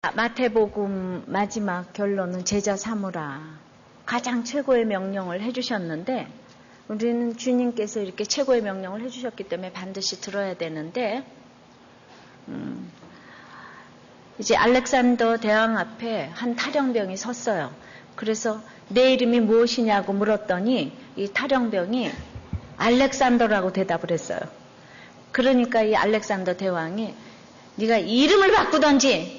마태복음 마지막 결론은 제자 삼으라. 가장 최고의 명령을 해주셨는데 우리는 주님께서 이렇게 최고의 명령을 해주셨기 때문에 반드시 들어야 되는데 이제 알렉산더 대왕 앞에 한 탈영병이 섰어요. 그래서 내 이름이 무엇이냐고 물었더니 이 탈영병이 알렉산더라고 대답을 했어요. 그러니까 이 알렉산더 대왕이 네가 이름을 바꾸던지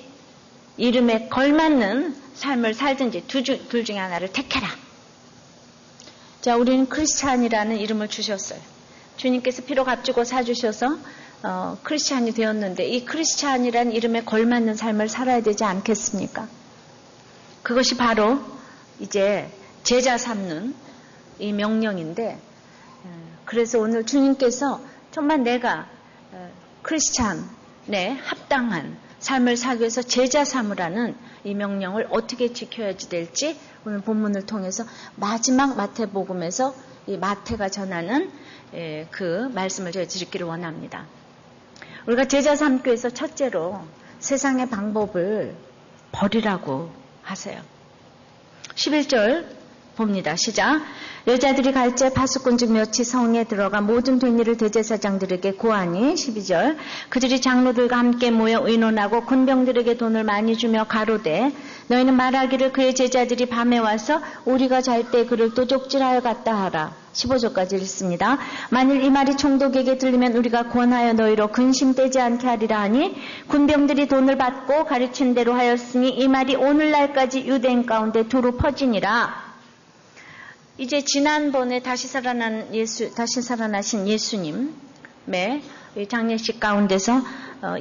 이름에 걸맞는 삶을 살든지 둘 중에 하나를 택해라. 자, 우리는 크리스찬이라는 이름을 주셨어요. 주님께서 피로 값주고 사주셔서 크리스찬이 되었는데 이 크리스찬이라는 이름에 걸맞는 삶을 살아야 되지 않겠습니까? 그것이 바로 이제 제자 삼는 이 명령인데 그래서 오늘 주님께서 정말 내가 크리스찬에 합당한 삶을 살기 위해서 제자 삼으라는 이 명령을 어떻게 지켜야지 될지 오늘 본문을 통해서 마지막 마태복음에서 이 마태가 전하는 그 말씀을 제가 드리기를 원합니다. 우리가 제자 삼기 위해서 첫째로 세상의 방법을 버리라고 하세요. 11절 봅니다. 시작. 여자들이 갈제 파수꾼 중 몇이 성에 들어가 모든 된 일을 대제사장들에게 고하니 12절 그들이 장로들과 함께 모여 의논하고 군병들에게 돈을 많이 주며 가로되 너희는 말하기를 그의 제자들이 밤에 와서 우리가 잘 때 그를 도적질하여 갔다 하라. 15절까지 읽습니다. 만일 이 말이 총독에게 들리면 우리가 권하여 너희로 근심되지 않게 하리라 하니 군병들이 돈을 받고 가르친 대로 하였으니 이 말이 오늘날까지 유대인 가운데 두루 퍼지니라. 이제 지난번에 다시 살아나신 예수님의 장례식 가운데서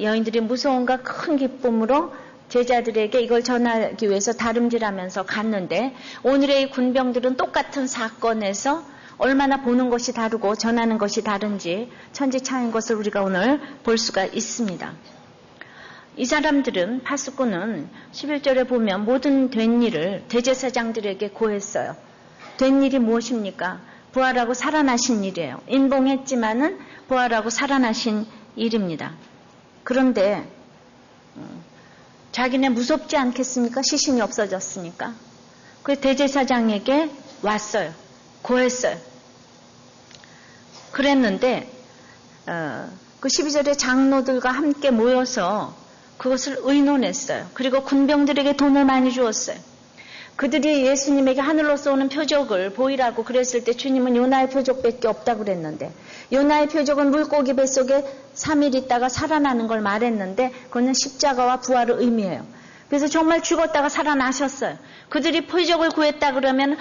여인들이 무서움과 큰 기쁨으로 제자들에게 이걸 전하기 위해서 다름질하면서 갔는데 오늘의 이 군병들은 똑같은 사건에서 얼마나 보는 것이 다르고 전하는 것이 다른지 천지차이인 것을 우리가 오늘 볼 수가 있습니다. 이 사람들은 파수꾼은 11절에 보면 모든 된 일을 대제사장들에게 고했어요. 된 일이 무엇입니까? 부활하고 살아나신 일이에요. 인봉했지만은 부활하고 살아나신 일입니다. 그런데 자기네 무섭지 않겠습니까? 시신이 없어졌으니까. 그 대제사장에게 왔어요. 고했어요. 그랬는데 그 12절에 장로들과 함께 모여서 그것을 의논했어요. 그리고 군병들에게 돈을 많이 주었어요. 그들이 예수님에게 하늘로서 오는 표적을 보이라고 그랬을 때 주님은 요나의 표적밖에 없다고 그랬는데 요나의 표적은 물고기 뱃속에 3일 있다가 살아나는 걸 말했는데 그거는 십자가와 부활을 의미해요. 그래서 정말 죽었다가 살아나셨어요. 그들이 표적을 구했다 그러면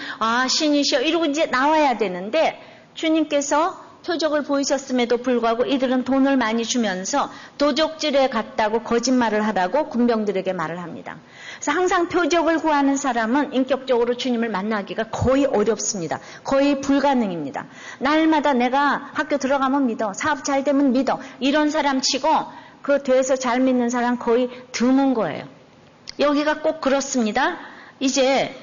신이시여 이러고 이제 나와야 되는데 주님께서 표적을 보이셨음에도 불구하고 이들은 돈을 많이 주면서 도적질에 갔다고 거짓말을 하라고 군병들에게 말을 합니다. 그래서 항상 표적을 구하는 사람은 인격적으로 주님을 만나기가 거의 어렵습니다. 거의 불가능입니다. 날마다 내가 학교 들어가면 믿어, 사업 잘 되면 믿어 이런 사람 치고 그 돼서 잘 믿는 사람 거의 드문 거예요. 여기가 꼭 그렇습니다. 이제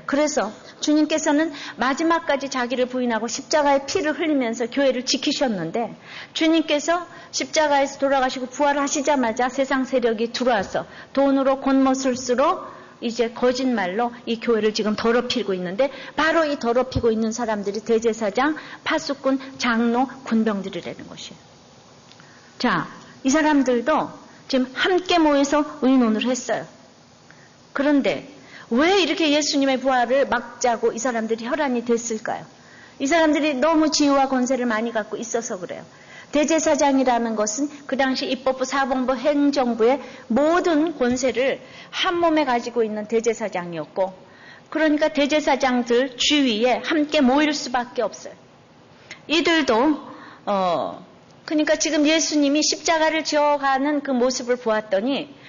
그래서 주님께서는 마지막까지 자기를 부인하고 십자가의 피를 흘리면서 교회를 지키셨는데 주님께서 십자가에서 돌아가시고 부활하시자마자 세상 세력이 들어와서 돈으로 곤모술수로 이제 거짓말로 이 교회를 지금 더럽히고 있는데 바로 이 더럽히고 있는 사람들이 대제사장, 파수꾼, 장로, 군병들이라는 것이에요. 자, 이 사람들도 지금 함께 모여서 의논을 했어요. 그런데 왜 이렇게 예수님의 부활을 막자고 이 사람들이 혈안이 됐을까요? 이 사람들이 너무 지위와 권세를 많이 갖고 있어서 그래요. 대제사장이라는 것은 그 당시 입법부, 사법부, 행정부의 모든 권세를 한 몸에 가지고 있는 대제사장이었고 그러니까 대제사장들 주위에 함께 모일 수밖에 없어요. 이들도 그러니까 지금 예수님이 십자가를 지어가는 그 모습을 보았더니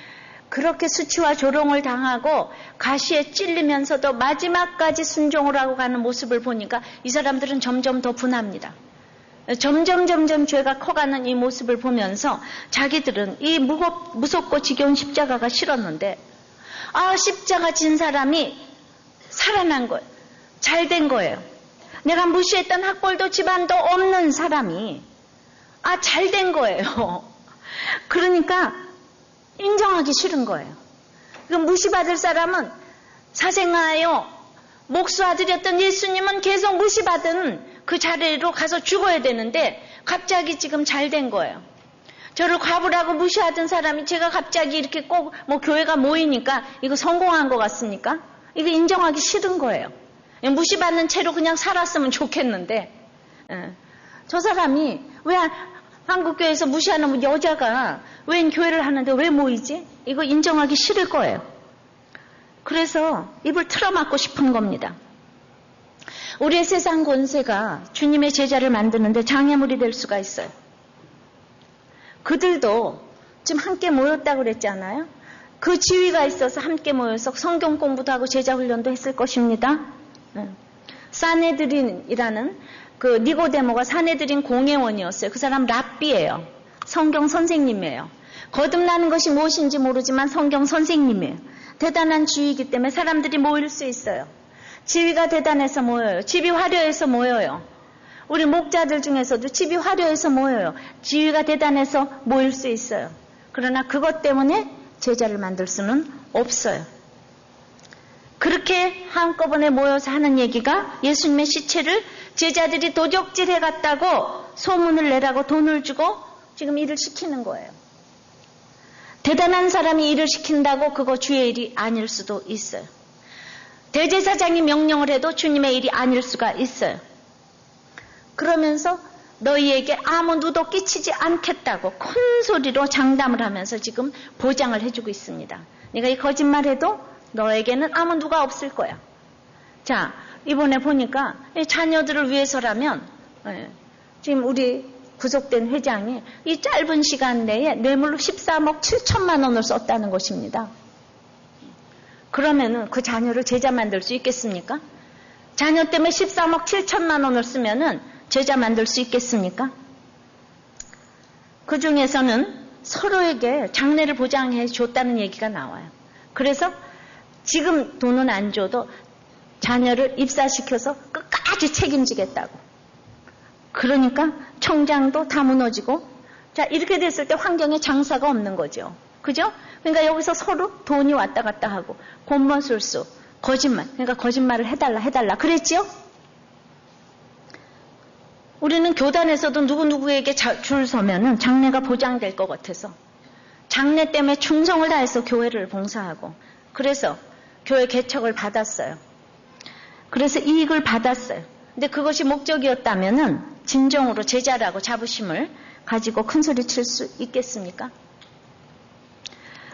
그렇게 수치와 조롱을 당하고 가시에 찔리면서도 마지막까지 순종을 하고 가는 모습을 보니까 이 사람들은 점점 더 분합니다. 점점 죄가 커가는 이 모습을 보면서 자기들은 이 무섭고 지겨운 십자가가 싫었는데 십자가 진 사람이 살아난 거예요. 잘 된 거예요. 내가 무시했던 학벌도 집안도 없는 사람이 잘 된 거예요. 그러니까 인정하기 싫은 거예요. 그 무시받을 사람은 사생아요. 목수아들이었던 예수님은 계속 무시받은 그 자리로 가서 죽어야 되는데 갑자기 지금 잘 된 거예요. 저를 과부라고 무시하던 사람이 제가 갑자기 이렇게 꼭 뭐 교회가 모이니까 이거 성공한 것 같습니까? 이거 인정하기 싫은 거예요. 무시받는 채로 그냥 살았으면 좋겠는데 저 사람이 왜 한국교회에서 무시하는 여자가 웬 교회를 하는데 왜 모이지? 이거 인정하기 싫을 거예요. 그래서 입을 틀어막고 싶은 겁니다. 우리의 세상 권세가 주님의 제자를 만드는데 장애물이 될 수가 있어요. 그들도 지금 함께 모였다고 그랬잖아요. 그 지위가 있어서 함께 모여서 성경 공부도 하고 제자 훈련도 했을 것입니다. 사네드린이라는 그 니고데모가 사네드린 공회원이었어요. 그 사람 랍비예요. 성경 선생님이에요. 거듭나는 것이 무엇인지 모르지만 성경 선생님이에요. 대단한 지위이기 때문에 사람들이 모일 수 있어요. 지위가 대단해서 모여요. 집이 화려해서 모여요. 우리 목자들 중에서도 집이 화려해서 모여요. 지위가 대단해서 모일 수 있어요. 그러나 그것 때문에 제자를 만들 수는 없어요. 그렇게 한꺼번에 모여서 하는 얘기가 예수님의 시체를 제자들이 도적질해 갔다고 소문을 내라고 돈을 주고 지금 일을 시키는 거예요. 대단한 사람이 일을 시킨다고 그거 주의 일이 아닐 수도 있어요. 대제사장이 명령을 해도 주님의 일이 아닐 수가 있어요. 그러면서 너희에게 아무 누도 끼치지 않겠다고 큰 소리로 장담을 하면서 지금 보장을 해주고 있습니다. 네가 이 거짓말해도 너에게는 아무 누가 없을 거야. 자, 이번에 보니까 자녀들을 위해서라면 지금 우리 구속된 회장이 이 짧은 시간 내에 뇌물로 13억 7천만 원을 썼다는 것입니다. 그러면은 그 자녀를 제자 만들 수 있겠습니까? 자녀 때문에 13억 7천만 원을 쓰면은 제자 만들 수 있겠습니까? 그 중에서는 서로에게 장래를 보장해 줬다는 얘기가 나와요. 그래서 지금 돈은 안 줘도 자녀를 입사시켜서 끝까지 책임지겠다고. 그러니까 청장도 다 무너지고, 자, 이렇게 됐을 때 환경에 장사가 없는 거죠. 그죠? 그러니까 여기서 서로 돈이 왔다 갔다 하고, 곤번술수, 거짓말. 그러니까 거짓말을 해달라. 그랬지요? 우리는 교단에서도 누구누구에게 줄 서면은 장래가 보장될 것 같아서 장래 때문에 충성을 다해서 교회를 봉사하고, 그래서 교회 개척을 받았어요. 그래서 이익을 받았어요. 근데 그것이 목적이었다면은 진정으로 제자라고 자부심을 가지고 큰 소리 칠 수 있겠습니까?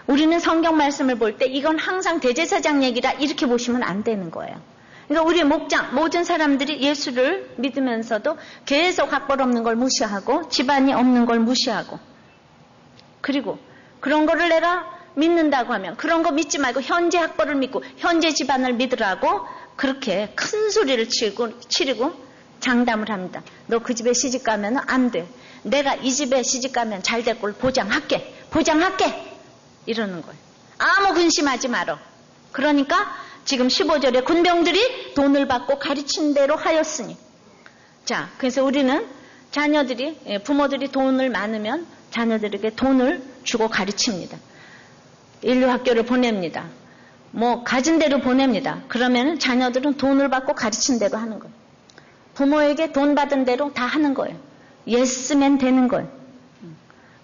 우리는 성경 말씀을 볼 때 이건 항상 대제사장 얘기라 이렇게 보시면 안 되는 거예요. 그러니까 우리 목장, 모든 사람들이 예수를 믿으면서도 계속 학벌 없는 걸 무시하고 집안이 없는 걸 무시하고, 그리고 그런 거를 내가 믿는다고 하면 그런 거 믿지 말고 현재 학벌을 믿고 현재 집안을 믿으라고 그렇게 큰 소리를 치르고 장담을 합니다. 너 그 집에 시집 가면 안 돼. 내가 이 집에 시집 가면 잘 될 걸 보장할게. 이러는 거예요. 아무 근심하지 말어. 그러니까 지금 15절에 군병들이 돈을 받고 가르친 대로 하였으니. 자, 그래서 우리는 자녀들이, 부모들이 돈을 많으면 자녀들에게 돈을 주고 가르칩니다. 인류학교를 보냅니다. 뭐 가진 대로 보냅니다. 그러면 자녀들은 돈을 받고 가르친 대로 하는 거예요. 부모에게 돈 받은 대로 다 하는 거예요. 예스면 되는 거예요.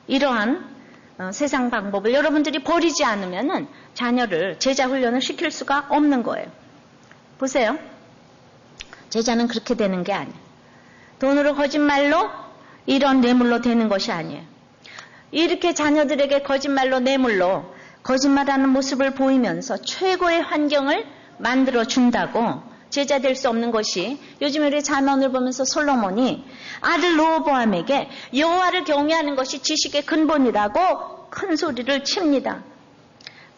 이러한 세상 방법을 여러분들이 버리지 않으면 자녀를 제자 훈련을 시킬 수가 없는 거예요. 보세요. 제자는 그렇게 되는 게 아니에요. 돈으로 거짓말로 이런 뇌물로 되는 것이 아니에요. 이렇게 자녀들에게 거짓말로 뇌물로 거짓말하는 모습을 보이면서 최고의 환경을 만들어 준다고 제자 될 수 없는 것이, 요즘에 우리 잠언을 보면서 솔로몬이 아들 르호보암에게 여호와를 경외하는 것이 지식의 근본이라고 큰 소리를 칩니다.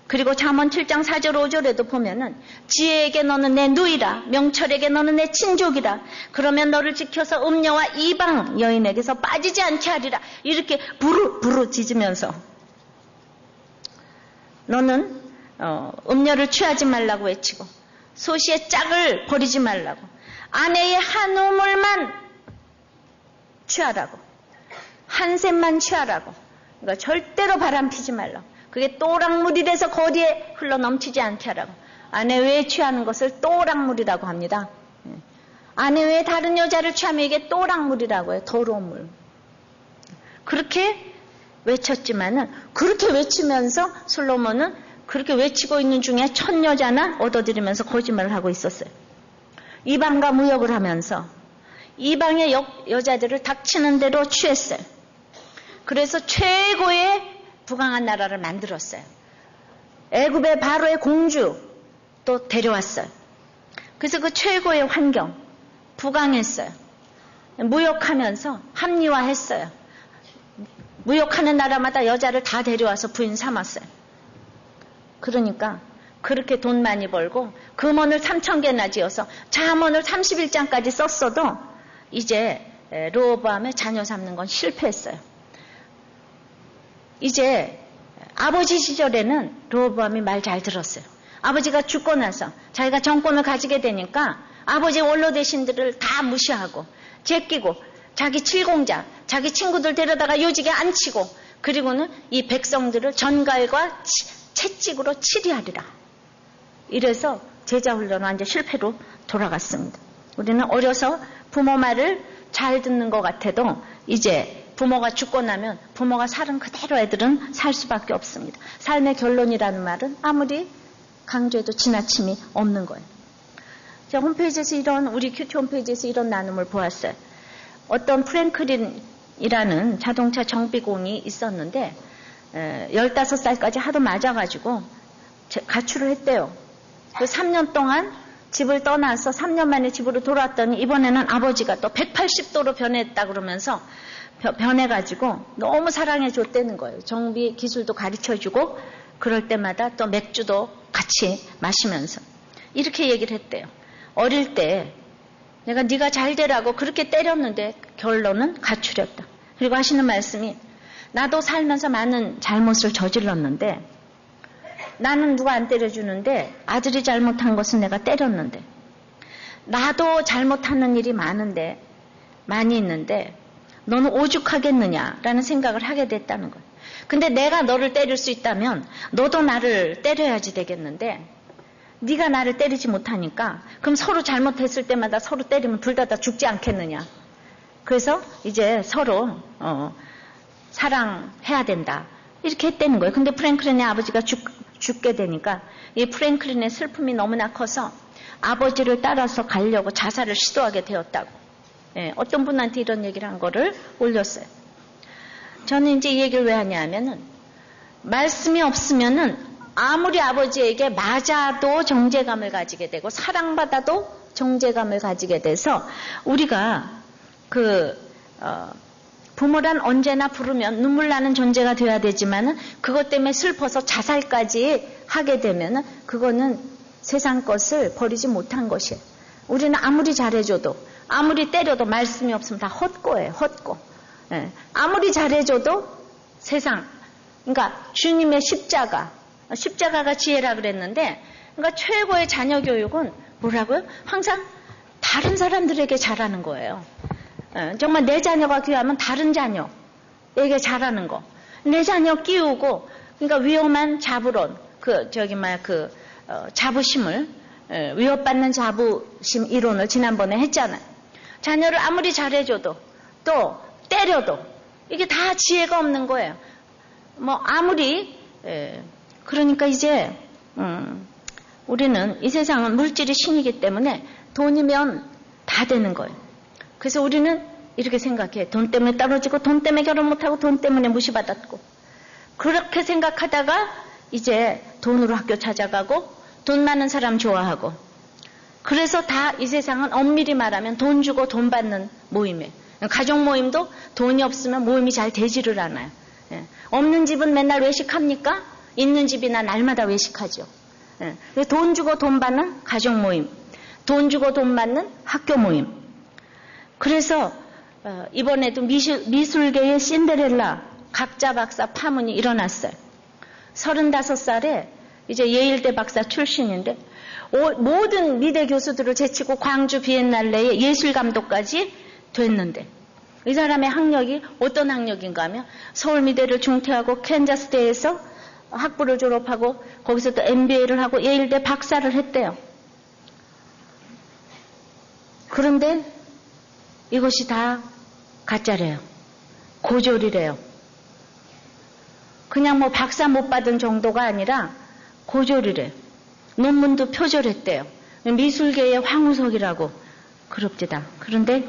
그리고 잠언 7장 4절 5절에도 보면은 지혜에게 너는 내 누이라, 명철에게 너는 내 친족이라. 그러면 너를 지켜서 음녀와 이방 여인에게서 빠지지 않게 하리라. 이렇게 부르짖으면서 너는 음녀를 취하지 말라고 외치고 소시의 짝을 버리지 말라고, 아내의 한 우물만 취하라고, 한 샘만 취하라고. 그러니까 절대로 바람 피지 말라고. 그게 또랑물이 돼서 거리에 흘러 넘치지 않게 하라고. 아내 외에 취하는 것을 또랑물이라고 합니다. 아내 외에 다른 여자를 취하면 이게 또랑물이라고 해요. 더러운 물. 그렇게 외쳤지만은, 그렇게 외치면서 솔로몬은 그렇게 외치고 있는 중에 첫 여자나 얻어들이면서 거짓말을 하고 있었어요. 이방과 무역을 하면서 이방의 여자들을 닥치는 대로 취했어요. 그래서 최고의 부강한 나라를 만들었어요. 애굽의 바로의 공주 또 데려왔어요. 그래서 그 최고의 환경, 부강했어요. 무역하면서 합리화했어요. 무역하는 나라마다 여자를 다 데려와서 부인 삼았어요. 그러니까 그렇게 돈 많이 벌고 금원을 3,000개나 지어서 잠언을 31장까지 썼어도 이제 르호보암의 자녀 삼는 건 실패했어요. 이제 아버지 시절에는 르호보암이 말 잘 들었어요. 아버지가 죽고 나서 자기가 정권을 가지게 되니까 아버지 원로 대신들을 다 무시하고 제끼고 자기 칠공자, 자기 친구들 데려다가 요직에 앉히고 그리고는 이 백성들을 전갈과 채찍으로 치리하리라. 이래서 제자 훈련은 완전 실패로 돌아갔습니다. 우리는 어려서 부모 말을 잘 듣는 것 같아도 이제 부모가 죽고 나면 부모가 살은 그대로 애들은 살 수밖에 없습니다. 삶의 결론이라는 말은 아무리 강조해도 지나침이 없는 거예요. 제가 홈페이지에서 우리 큐티 홈페이지에서 이런 나눔을 보았어요. 어떤 프랭클린이라는 자동차 정비공이 있었는데 15살까지 하도 맞아가지고 가출을 했대요. 그 3년 동안 집을 떠나서 3년 만에 집으로 돌아왔더니 이번에는 아버지가 또 180도로 변했다 그러면서 변해가지고 너무 사랑해 줬다는 거예요. 정비 기술도 가르쳐주고 그럴 때마다 또 맥주도 같이 마시면서 이렇게 얘기를 했대요. 어릴 때 내가 네가 잘 되라고 그렇게 때렸는데 결론은 가출했다. 그리고 하시는 말씀이 나도 살면서 많은 잘못을 저질렀는데 나는 누가 안 때려주는데 아들이 잘못한 것은 내가 때렸는데 나도 잘못하는 일이 많이 있는데 너는 오죽하겠느냐라는 생각을 하게 됐다는 거예요. 근데 내가 너를 때릴 수 있다면 너도 나를 때려야지 되겠는데 네가 나를 때리지 못하니까 그럼 서로 잘못했을 때마다 서로 때리면 둘 다 죽지 않겠느냐. 그래서 이제 서로 사랑해야 된다. 이렇게 했다는 거예요. 근데 프랭클린의 아버지가 죽게 되니까 이 프랭클린의 슬픔이 너무나 커서 아버지를 따라서 가려고 자살을 시도하게 되었다고. 예, 어떤 분한테 이런 얘기를 한 거를 올렸어요. 저는 이제 이 얘기를 왜 하냐면은 말씀이 없으면은 아무리 아버지에게 맞아도 정죄감을 가지게 되고 사랑받아도 정죄감을 가지게 돼서 우리가 부모란 언제나 부르면 눈물 나는 존재가 되어야 되지만은 그것 때문에 슬퍼서 자살까지 하게 되면은 그거는 세상 것을 버리지 못한 것이에요. 우리는 아무리 잘해줘도 아무리 때려도 말씀이 없으면 다 헛고예요. 헛고. 예. 아무리 잘해줘도 세상 그러니까 주님의 십자가가 지혜라 그랬는데 그러니까 최고의 자녀 교육은 뭐라고요? 항상 다른 사람들에게 잘하는 거예요. 정말 내 자녀가 귀하면 다른 자녀에게 잘하는 거. 내 자녀 끼우고 그러니까 위험한 자부론 자부심을 위협받는 자부심 이론을 지난번에 했잖아요. 자녀를 아무리 잘해줘도 또 때려도 이게 다 지혜가 없는 거예요. 그러니까 이제 우리는 이 세상은 물질이 신이기 때문에 돈이면 다 되는 거예요. 그래서 우리는 이렇게 생각해. 돈 때문에 떨어지고 돈 때문에 결혼 못하고 돈 때문에 무시받았고 그렇게 생각하다가 이제 돈으로 학교 찾아가고 돈 많은 사람 좋아하고 그래서 다 이 세상은 엄밀히 말하면 돈 주고 돈 받는 모임이에요. 가족 모임도 돈이 없으면 모임이 잘 되지를 않아요. 예. 없는 집은 맨날 외식합니까? 있는 집이나 날마다 외식하죠. 예. 돈 주고 돈 받는 가족 모임, 돈 주고 돈 받는 학교 모임. 그래서 이번에도 미술계의 신데렐라 각자 박사 파문이 일어났어요. 35살에 이제 예일대 박사 출신인데 모든 미대 교수들을 제치고 광주 비엔날레의 예술감독까지 됐는데 이 사람의 학력이 어떤 학력인가 하면 서울미대를 중퇴하고 캔자스대에서 학부를 졸업하고 거기서 또 MBA를 하고 예일대 박사를 했대요. 그런데 이것이 다 가짜래요. 고졸이래요. 그냥 뭐 박사 못 받은 정도가 아니라 고졸이래요. 논문도 표절했대요. 미술계의 황우석이라고 그럽디다. 그런데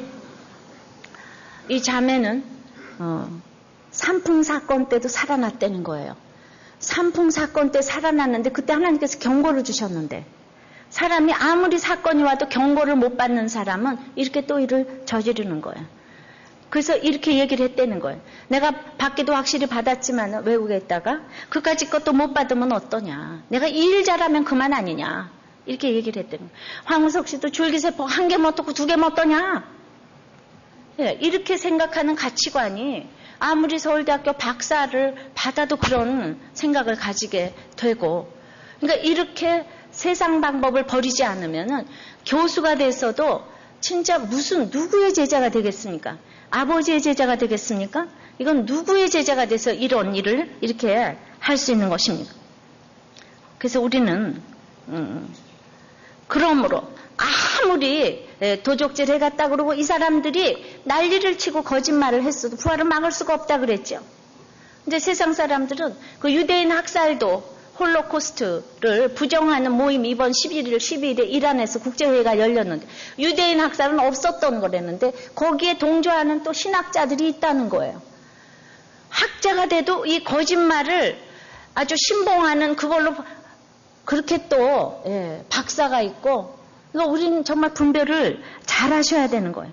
이 자매는 산풍 사건 때도 살아났다는 거예요. 산풍 사건 때 살아났는데 그때 하나님께서 경고를 주셨는데 사람이 아무리 사건이 와도 경고를 못 받는 사람은 이렇게 또 일을 저지르는 거예요. 그래서 이렇게 얘기를 했다는 거예요. 내가 받기도 확실히 받았지만 외국에 있다가 그까짓 것도 못 받으면 어떠냐. 내가 이 일 잘하면 그만 아니냐. 이렇게 얘기를 했다는 거예요. 황우석 씨도 줄기세포 1개 못 얻고 2개 못 얻냐. 이렇게 생각하는 가치관이 아무리 서울대학교 박사를 받아도 그런 생각을 가지게 되고 그러니까 이렇게 세상 방법을 버리지 않으면은 교수가 돼서도 진짜 무슨 누구의 제자가 되겠습니까? 아버지의 제자가 되겠습니까? 이건 누구의 제자가 돼서 이런 일을 이렇게 할 수 있는 것입니까? 그래서 우리는 그러므로 아무리 도적질 해갔다 그러고 이 사람들이 난리를 치고 거짓말을 했어도 부활을 막을 수가 없다 그랬죠. 이제 세상 사람들은 그 유대인 학살도 홀로코스트를 부정하는 모임이 이번 11일, 12일에 이란에서 국제회의가 열렸는데 유대인 학살은 없었던 거랬는데 거기에 동조하는 또 신학자들이 있다는 거예요. 학자가 돼도 이 거짓말을 아주 신봉하는 그걸로 그렇게 또 박사가 있고 그러니까 우리는 정말 분별을 잘 하셔야 되는 거예요.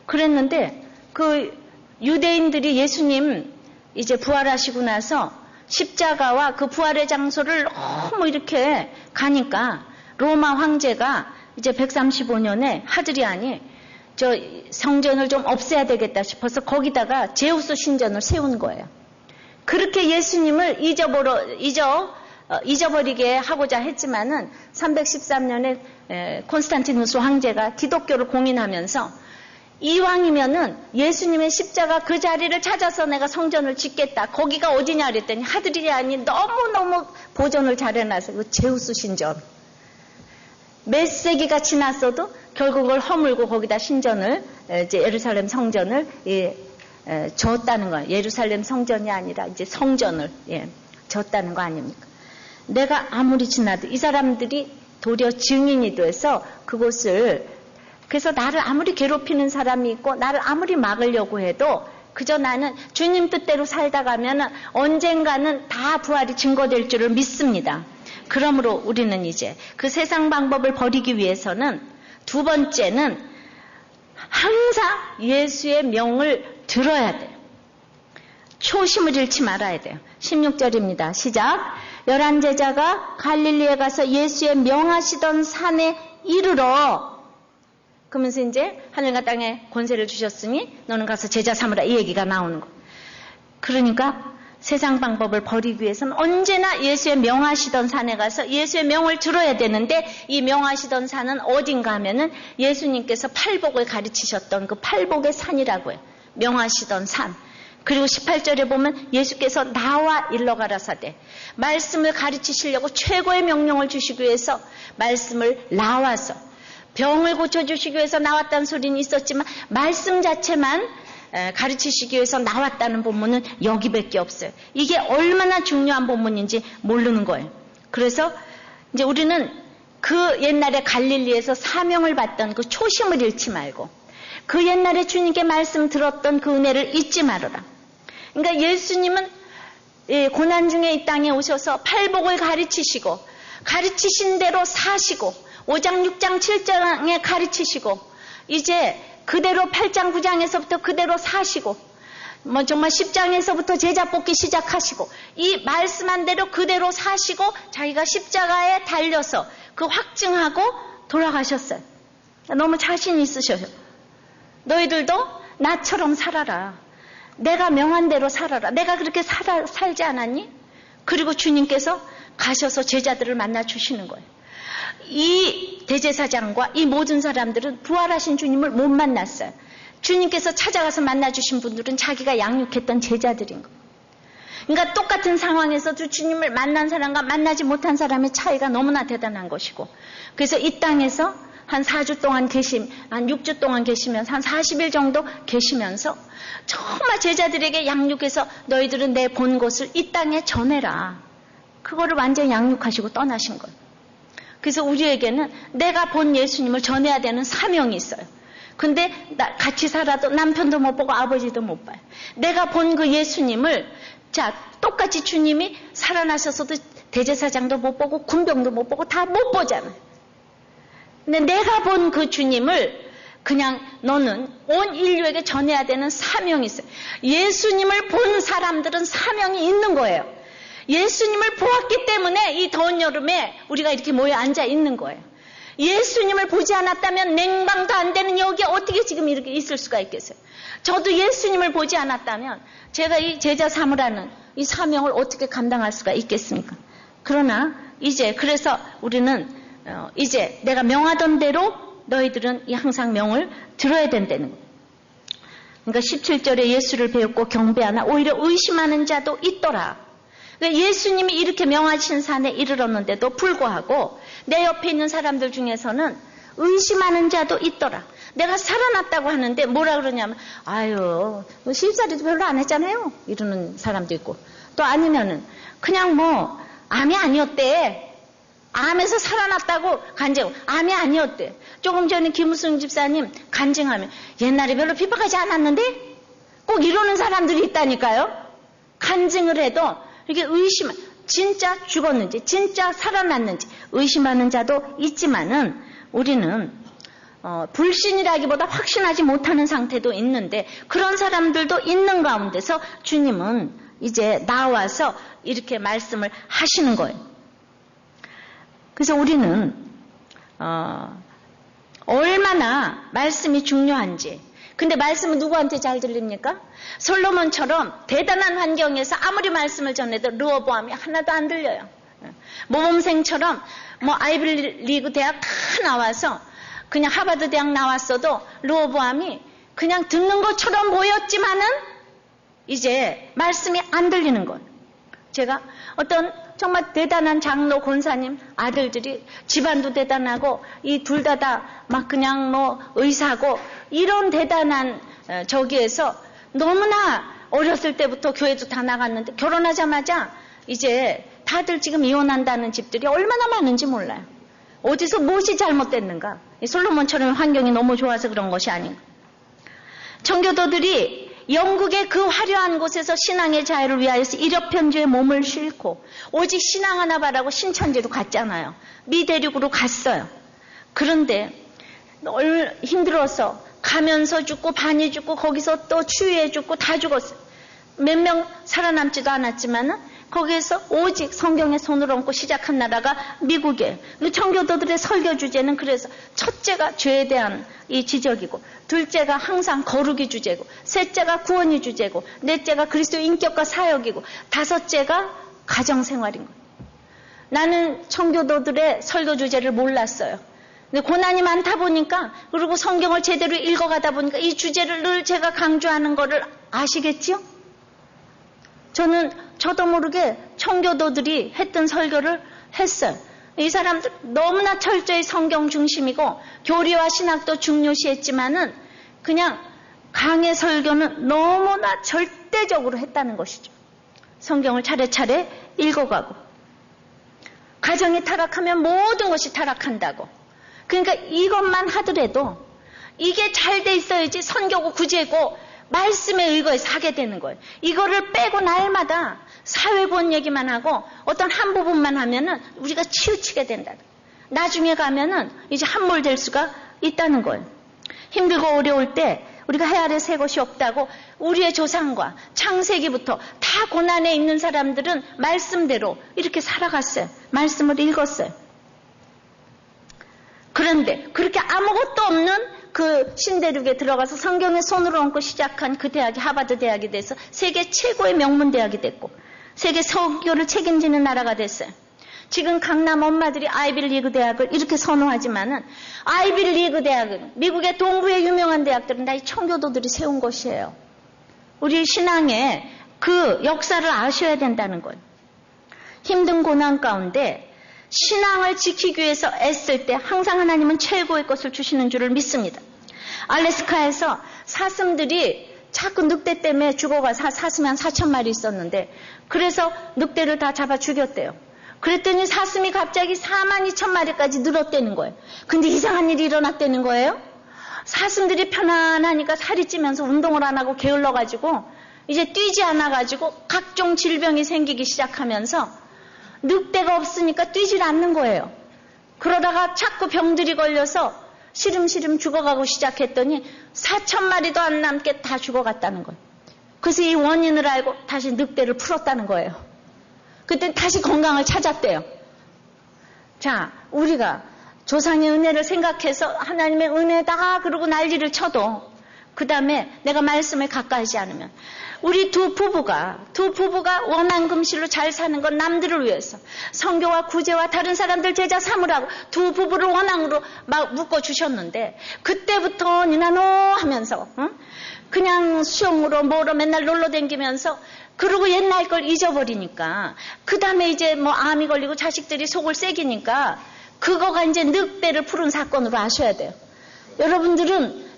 그랬는데 그 유대인들이 예수님 이제 부활하시고 나서 십자가와 그 부활의 장소를 너무 이렇게 가니까 로마 황제가 이제 135년에 하드리안이 저 성전을 좀 없애야 되겠다 싶어서 거기다가 제우스 신전을 세운 거예요. 그렇게 예수님을 잊어버리게 하고자 했지만은 313년에 콘스탄티누스 황제가 기독교를 공인하면서 이왕이면은 예수님의 십자가 그 자리를 찾아서 내가 성전을 짓겠다. 거기가 어디냐 그랬더니 하드리안이 너무너무 보존을 잘해놔서 그 제우스 신전. 몇 세기가 지났어도 결국 그걸 허물고 거기다 신전을 이제 예루살렘 성전을 줬다는 거예요. 예루살렘 성전이 아니라 이제 성전을 줬다는 거 아닙니까? 내가 아무리 지나도 이 사람들이 도리어 증인이 돼서 그곳을 그래서 나를 아무리 괴롭히는 사람이 있고 나를 아무리 막으려고 해도 그저 나는 주님 뜻대로 살다 가면 언젠가는 다 부활이 증거될 줄을 믿습니다. 그러므로 우리는 이제 그 세상 방법을 버리기 위해서는 두 번째는 항상 예수의 명을 들어야 돼요. 초심을 잃지 말아야 돼요. 16절입니다. 시작. 11제자가 갈릴리에 가서 예수의 명하시던 산에 이르러 그러면서 이제 하늘과 땅에 권세를 주셨으니 너는 가서 제자 삼으라 이 얘기가 나오는 거. 그러니까 세상 방법을 버리기 위해서는 언제나 예수의 명하시던 산에 가서 예수의 명을 들어야 되는데 이 명하시던 산은 어딘가 하면은 예수님께서 팔복을 가르치셨던 그 팔복의 산이라고 해요. 명하시던 산. 그리고 18절에 보면 예수께서 나와 일러 가라사대 말씀을 가르치시려고 최고의 명령을 주시기 위해서 말씀을 나와서 병을 고쳐주시기 위해서 나왔다는 소리는 있었지만 말씀 자체만 가르치시기 위해서 나왔다는 본문은 여기밖에 없어요. 이게 얼마나 중요한 본문인지 모르는 거예요. 그래서 이제 우리는 그 옛날에 갈릴리에서 사명을 받던 그 초심을 잃지 말고 그 옛날에 주님께 말씀 들었던 그 은혜를 잊지 말아라. 그러니까 예수님은 고난 중에 이 땅에 오셔서 팔복을 가르치시고 가르치신 대로 사시고 5장, 6장, 7장에 가르치시고 이제 그대로 8장, 9장에서부터 그대로 사시고 뭐 정말 10장에서부터 제자 뽑기 시작하시고 이 말씀한 대로 그대로 사시고 자기가 십자가에 달려서 그 확증하고 돌아가셨어요. 너무 자신 있으셔요. 너희들도 나처럼 살아라. 내가 명한 대로 살아라. 내가 그렇게 살지 않았니? 그리고 주님께서 가셔서 제자들을 만나 주시는 거예요. 이 대제사장과 이 모든 사람들은 부활하신 주님을 못 만났어요. 주님께서 찾아가서 만나주신 분들은 자기가 양육했던 제자들인 거예요. 그러니까 똑같은 상황에서도 주님을 만난 사람과 만나지 못한 사람의 차이가 너무나 대단한 것이고, 그래서 이 땅에서 한 4주 동안 한 6주 동안 계시면서 한 40일 정도 계시면서 정말 제자들에게 양육해서 너희들은 내 본 것을 이 땅에 전해라. 그거를 완전히 양육하시고 떠나신 거예요. 그래서 우리에게는 내가 본 예수님을 전해야 되는 사명이 있어요. 근데 같이 살아도 남편도 못 보고 아버지도 못 봐요. 내가 본 그 예수님을, 자, 똑같이 주님이 살아나셔서도 대제사장도 못 보고 군병도 못 보고 다 못 보잖아요. 근데 내가 본 그 주님을 그냥 너는 온 인류에게 전해야 되는 사명이 있어요. 예수님을 본 사람들은 사명이 있는 거예요. 예수님을 보았기 때문에 이 더운 여름에 우리가 이렇게 모여 앉아 있는 거예요. 예수님을 보지 않았다면 냉방도 안 되는 여기에 어떻게 지금 이렇게 있을 수가 있겠어요? 저도 예수님을 보지 않았다면 제가 이 제자 삼으라는 이 사명을 어떻게 감당할 수가 있겠습니까? 그러나 이제 그래서 우리는 이제 내가 명하던 대로 너희들은 이 항상 명을 들어야 된다는 거예요. 그러니까 17절에 예수를 배웠고 경배하나 오히려 의심하는 자도 있더라. 그러니까 예수님이 이렇게 명하신 산에 이르렀는데도 불구하고 내 옆에 있는 사람들 중에서는 의심하는 자도 있더라. 내가 살아났다고 하는데 뭐라 그러냐면 아유 시집살이도 별로 안 했잖아요 이러는 사람도 있고, 또 아니면은 그냥 뭐 암이 아니었대. 암에서 살아났다고 간증하고 암이 아니었대. 조금 전에 김우승 집사님 간증하면 옛날에 별로 핍박하지 않았는데 꼭 이러는 사람들이 있다니까요. 간증을 해도 이렇게 진짜 죽었는지 진짜 살아났는지 의심하는 자도 있지만은 우리는 불신이라기보다 확신하지 못하는 상태도 있는데, 그런 사람들도 있는 가운데서 주님은 이제 나와서 이렇게 말씀을 하시는 거예요. 그래서 우리는 얼마나 말씀이 중요한지. 근데 말씀은 누구한테 잘 들립니까? 솔로몬처럼 대단한 환경에서 아무리 말씀을 전해도 르호보암이 하나도 안 들려요. 모범생처럼 뭐 아이비리그 대학 다 나와서 그냥 하버드 대학 나왔어도 르호보암이 그냥 듣는 것처럼 보였지만은 이제 말씀이 안 들리는 거예요. 제가 어떤 정말 대단한 장로 권사님 아들들이 집안도 대단하고 이 둘 다 막 그냥 뭐 의사고 이런 대단한 저기에서 너무나 어렸을 때부터 교회도 다 나갔는데 결혼하자마자 이제 다들 지금 이혼한다는 집들이 얼마나 많은지 몰라요. 어디서 무엇이 잘못됐는가? 솔로몬처럼 환경이 너무 좋아서 그런 것이 아닌가. 청교도들이 영국의 그 화려한 곳에서 신앙의 자유를 위하여서 일엽편주에 몸을 싣고 오직 신앙 하나 바라고 신천지로 갔잖아요. 미 대륙으로 갔어요. 그런데 힘들어서 가면서 죽고 반이 죽고 거기서 또 추위에 죽고 다 죽었어요. 몇 명 살아남지도 않았지만은 거기에서 오직 성경에 손을 얹고 시작한 나라가 미국이에요. 청교도들의 설교 주제는 그래서 첫째가 죄에 대한 이 지적이고, 둘째가 항상 거룩이 주제고, 셋째가 구원이 주제고, 넷째가 그리스도의 인격과 사역이고, 다섯째가 가정생활인 거예요. 나는 청교도들의 설교 주제를 몰랐어요. 근데 고난이 많다 보니까, 그리고 성경을 제대로 읽어가다 보니까 이 주제를 늘 제가 강조하는 거를 아시겠지요? 저도 모르게 청교도들이 했던 설교를 했어요. 이 사람들 너무나 철저히 성경 중심이고 교리와 신학도 중요시했지만은 그냥 강의 설교는 너무나 절대적으로 했다는 것이죠. 성경을 차례차례 읽어가고, 가정이 타락하면 모든 것이 타락한다고. 그러니까 이것만 하더라도 이게 잘 돼 있어야지 선교고 구제고 말씀에 의거해서 하게 되는 거예요. 이거를 빼고 날마다 사회본 얘기만 하고 어떤 한 부분만 하면은 우리가 치우치게 된다. 나중에 가면은 이제 함몰될 수가 있다는 거예요. 힘들고 어려울 때 우리가 해 아래 새 것이 없다고 우리의 조상과 창세기부터 다 고난에 있는 사람들은 말씀대로 이렇게 살아갔어요. 말씀을 읽었어요. 그런데 그렇게 아무것도 없는 그 신대륙에 들어가서 성경에 손을 얹고 시작한 그 대학이 하버드 대학이 돼서 세계 최고의 명문 대학이 됐고 세계 선교를 책임지는 나라가 됐어요. 지금 강남 엄마들이 아이비리그 대학을 이렇게 선호하지만은 아이비리그 대학은 미국의 동부의 유명한 대학들은 다 이 청교도들이 세운 것이에요. 우리 신앙의 그 역사를 아셔야 된다는 거예요. 힘든 고난 가운데 신앙을 지키기 위해서 애쓸 때 항상 하나님은 최고의 것을 주시는 줄을 믿습니다. 알래스카에서 사슴들이 자꾸 늑대 때문에 죽어가서 사슴이 한 4,000마리 있었는데 그래서 늑대를 다 잡아 죽였대요. 그랬더니 사슴이 갑자기 42,000마리까지 늘었다는 거예요. 근데 이상한 일이 일어났다는 거예요. 사슴들이 편안하니까 살이 찌면서 운동을 안 하고 게을러가지고 이제 뛰지 않아가지고 각종 질병이 생기기 시작하면서 늑대가 없으니까 뛰질 않는 거예요. 그러다가 자꾸 병들이 걸려서 시름시름 죽어가고 시작했더니 4,000마리도 안 남게 다 죽어갔다는 거예요. 그래서 이 원인을 알고 다시 늑대를 풀었다는 거예요. 그때 다시 건강을 찾았대요. 자, 우리가 조상의 은혜를 생각해서 하나님의 은혜다 그러고 난리를 쳐도 그 다음에 내가 말씀을 가까이지 않으면 우리 두 부부가 원한 금실로 잘 사는 건 남들을 위해서 성교와 구제와 다른 사람들 제자 삼으라고 두 부부를 원앙으로 막 묶어주셨는데 그때부터 니나노 하면서 그냥 수영으로 뭐로 맨날 놀러 다니면서 그러고 옛날 걸 잊어버리니까 그 다음에 이제 뭐 암이 걸리고 자식들이 속을 새기니까 그거가 이제 늑대를 푸른 사건으로 아셔야 돼요.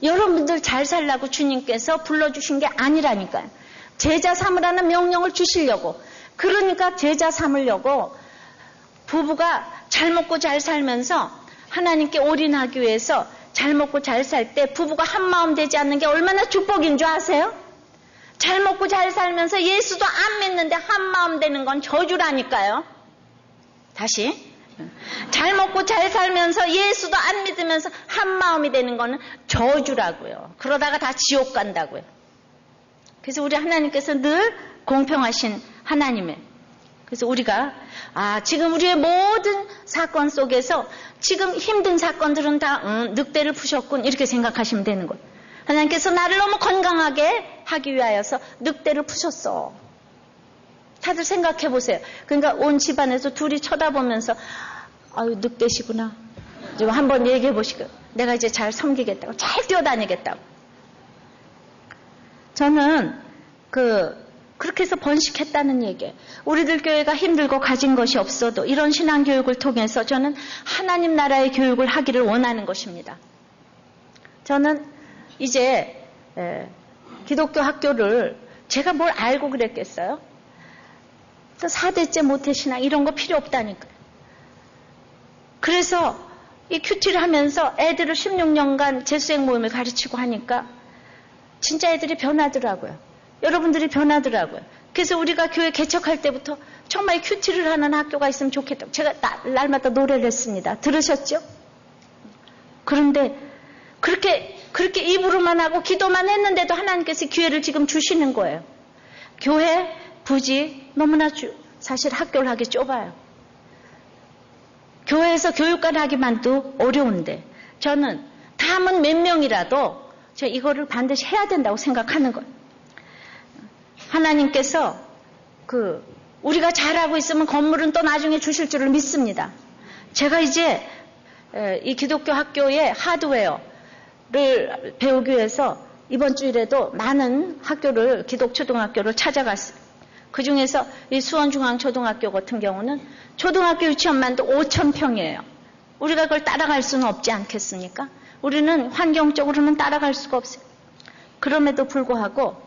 여러분들 잘 살라고 주님께서 불러주신 게 아니라니까요. 제자 삼으라는 명령을 주시려고. 그러니까 제자 삼으려고 부부가 잘 먹고 잘 살면서 하나님께 올인하기 위해서 잘 먹고 잘 살 때 부부가 한마음 되지 않는 게 얼마나 축복인 줄 아세요? 잘 먹고 잘 살면서 예수도 안 믿는데 한마음 되는 건 저주라니까요. 다시. 잘 먹고 잘 살면서 예수도 안 믿으면서 한마음이 되는 거는 저주라고요. 그러다가 다 지옥 간다고요. 그래서 우리 하나님께서 늘 공평하신 하나님의 그래서 우리가 지금 우리의 모든 사건 속에서 지금 힘든 사건들은 다 늑대를 푸셨군 이렇게 생각하시면 되는 거예요. 하나님께서 나를 너무 건강하게 하기 위하여서 늑대를 푸셨어. 다들 생각해 보세요. 그러니까 온 집안에서 둘이 쳐다보면서 아유 늑대시구나. 좀 한번 얘기해 보시고 내가 이제 잘 섬기겠다고 잘 뛰어다니겠다고. 저는 그렇게 해서 번식했다는 얘기예요. 우리들 교회가 힘들고 가진 것이 없어도 이런 신앙교육을 통해서 저는 하나님 나라의 교육을 하기를 원하는 것입니다. 저는 이제 기독교 학교를 제가 뭘 알고 그랬겠어요? 4대째 모태신앙 이런 거 필요 없다니까. 그래서 이 큐티를 하면서 애들을 16년간 재수생 모임을 가르치고 하니까 진짜 애들이 변하더라고요. 여러분들이 변하더라고요. 그래서 우리가 교회 개척할 때부터 정말 큐티를 하는 학교가 있으면 좋겠다고 제가 날마다 노래를 했습니다. 들으셨죠? 그런데 그렇게 입으로만 하고 기도만 했는데도 하나님께서 기회를 지금 주시는 거예요. 교회 부지 너무나 사실 학교를 하기 좁아요. 교회에서 교육관 하기만도 어려운데 저는 다음은 몇 명이라도 저 이거를 반드시 해야 된다고 생각하는 거예요. 하나님께서 우리가 잘하고 있으면 건물은 또 나중에 주실 줄을 믿습니다. 제가 이제 이 기독교 학교의 하드웨어를 배우기 위해서 이번 주일에도 많은 학교를 기독초등학교를 찾아갔어요. 그 중에서 이 수원중앙초등학교 같은 경우는 초등학교 유치원만도 5,000평이에요. 우리가 그걸 따라갈 수는 없지 않겠습니까? 우리는 환경적으로는 따라갈 수가 없어요. 그럼에도 불구하고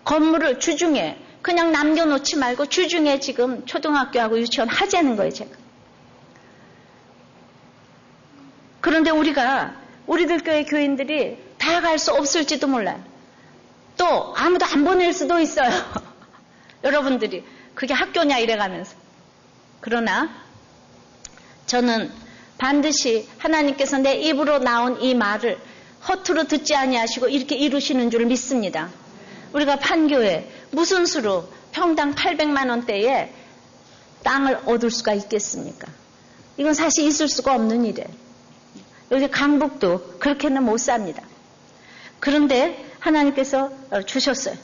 건물을 주중에 그냥 남겨놓지 말고 주중에 지금 초등학교하고 유치원 하자는 거예요, 제가. 그런데 우리들 교회 교인들이 다 갈 수 없을지도 몰라요. 또 아무도 안 보낼 수도 있어요. 여러분들이 그게 학교냐 이래가면서. 그러나 저는 반드시 하나님께서 내 입으로 나온 이 말을 허투루 듣지 아니하시고 이렇게 이루시는 줄 믿습니다. 우리가 판교에 무슨 수로 평당 800만 원대에 땅을 얻을 수가 있겠습니까? 이건 사실 있을 수가 없는 일이에요. 여기 강북도 그렇게는 못 삽니다. 그런데 하나님께서 주셨어요.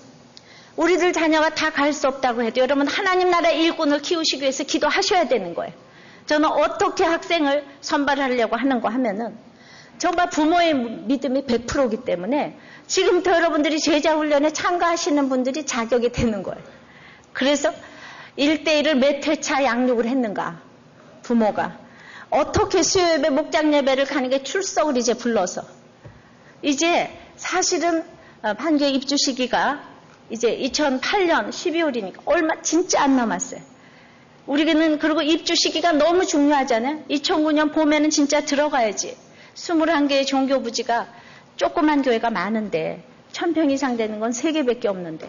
우리들 자녀가 다 갈 수 없다고 해도 여러분 하나님 나라의 일꾼을 키우시기 위해서 기도하셔야 되는 거예요. 저는 어떻게 학생을 선발하려고 하는가 하면은 정말 부모의 믿음이 100%이기 때문에 지금부터 여러분들이 제자훈련에 참가하시는 분들이 자격이 되는 거예요. 그래서 1대1을 몇 회차 양육을 했는가, 부모가. 어떻게 수요예배, 목장예배를 가는 게 출석을 이제 불러서. 이제 사실은 판교에 입주 시기가 이제 2008년 12월이니까 얼마 진짜 안 남았어요. 우리는 그리고 입주 시기가 너무 중요하잖아요. 2009년 봄에는 진짜 들어가야지. 21개의 종교부지가 조그만 교회가 많은데 1000평 이상 되는 건 3개밖에 없는데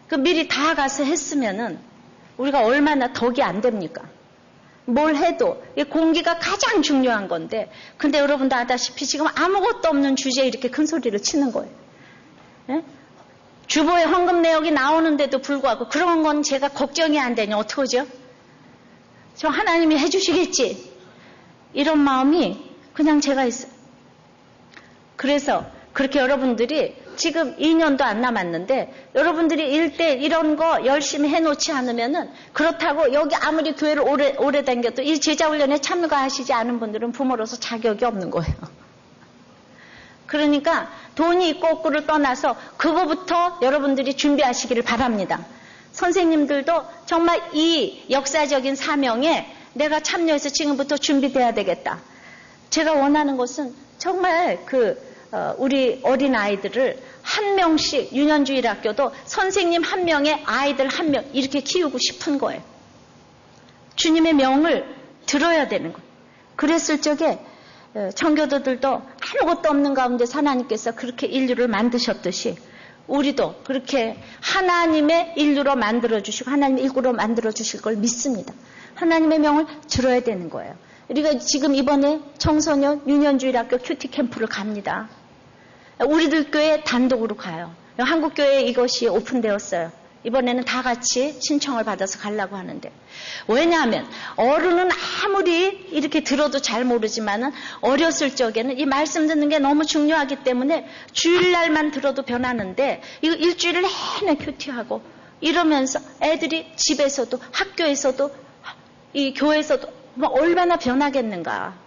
그 미리 다 가서 했으면은 우리가 얼마나 덕이 안 됩니까? 뭘 해도 이 공기가 가장 중요한 건데 근데 여러분도 아다시피 지금 아무것도 없는 주제에 이렇게 큰 소리를 치는 거예요. 예? 주보에 헌금 내역이 나오는데도 불구하고 그런 건 제가 걱정이 안 되니 어떡하죠? 저 하나님이 해주시겠지. 이런 마음이 그냥 제가 있어요. 그래서 그렇게 여러분들이 지금 2년도 안 남았는데 여러분들이 일대 이런 거 열심히 해놓지 않으면은 그렇다고 여기 아무리 교회를 오래 다녀도 이 제자훈련에 참가하시지 않은 분들은 부모로서 자격이 없는 거예요. 그러니까 돈이 있고 없고를 떠나서 그거부터 여러분들이 준비하시기를 바랍니다. 선생님들도 정말 이 역사적인 사명에 내가 참여해서 지금부터 준비돼야 되겠다. 제가 원하는 것은 정말 우리 어린 아이들을 한 명씩 유년주일학교도 선생님 한 명에 아이들 한 명 이렇게 키우고 싶은 거예요. 주님의 명을 들어야 되는 거예요. 그랬을 적에 청교도들도 아무것도 없는 가운데 하나님께서 그렇게 인류를 만드셨듯이 우리도 그렇게 하나님의 인류로 만들어주시고 하나님의 일구로 만들어주실 걸 믿습니다. 하나님의 명을 들어야 되는 거예요. 우리가 지금 이번에 청소년 유년주일학교 큐티 캠프를 갑니다. 우리들 교회 단독으로 가요. 한국교회에 이것이 오픈되었어요. 이번에는 다 같이 신청을 받아서 가려고 하는데 왜냐하면 어른은 아무리 이렇게 들어도 잘 모르지만은 어렸을 적에는 이 말씀 듣는 게 너무 중요하기 때문에 주일날만 들어도 변하는데 이거 일주일을 내내 큐티하고 이러면서 애들이 집에서도 학교에서도 이 교회에서도 뭐 얼마나 변하겠는가.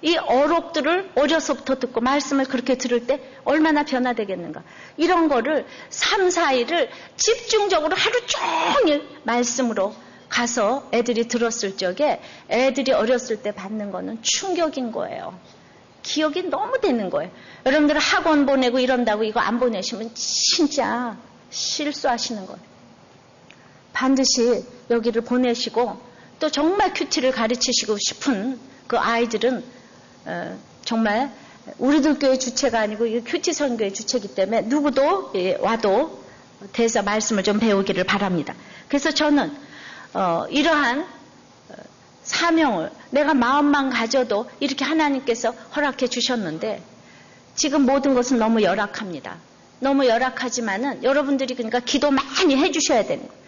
이 어록들을 어려서부터 듣고 말씀을 그렇게 들을 때 얼마나 변화되겠는가. 이런 거를 3, 4일을 집중적으로 하루 종일 말씀으로 가서 애들이 들었을 적에 애들이 어렸을 때 받는 거는 충격인 거예요. 기억이 너무 되는 거예요. 여러분들 학원 보내고 이런다고 이거 안 보내시면 진짜 실수하시는 거예요. 반드시 여기를 보내시고 또 정말 큐티를 가르치시고 싶은 그 아이들은 정말 우리들 교회 주체가 아니고 큐티 선교의 주체이기 때문에 누구도 와도 돼서 말씀을 좀 배우기를 바랍니다. 그래서 저는 이러한 사명을 내가 마음만 가져도 이렇게 하나님께서 허락해 주셨는데 지금 모든 것은 너무 열악합니다. 너무 열악하지만은 여러분들이 그러니까 기도 많이 해주셔야 되는 거예요.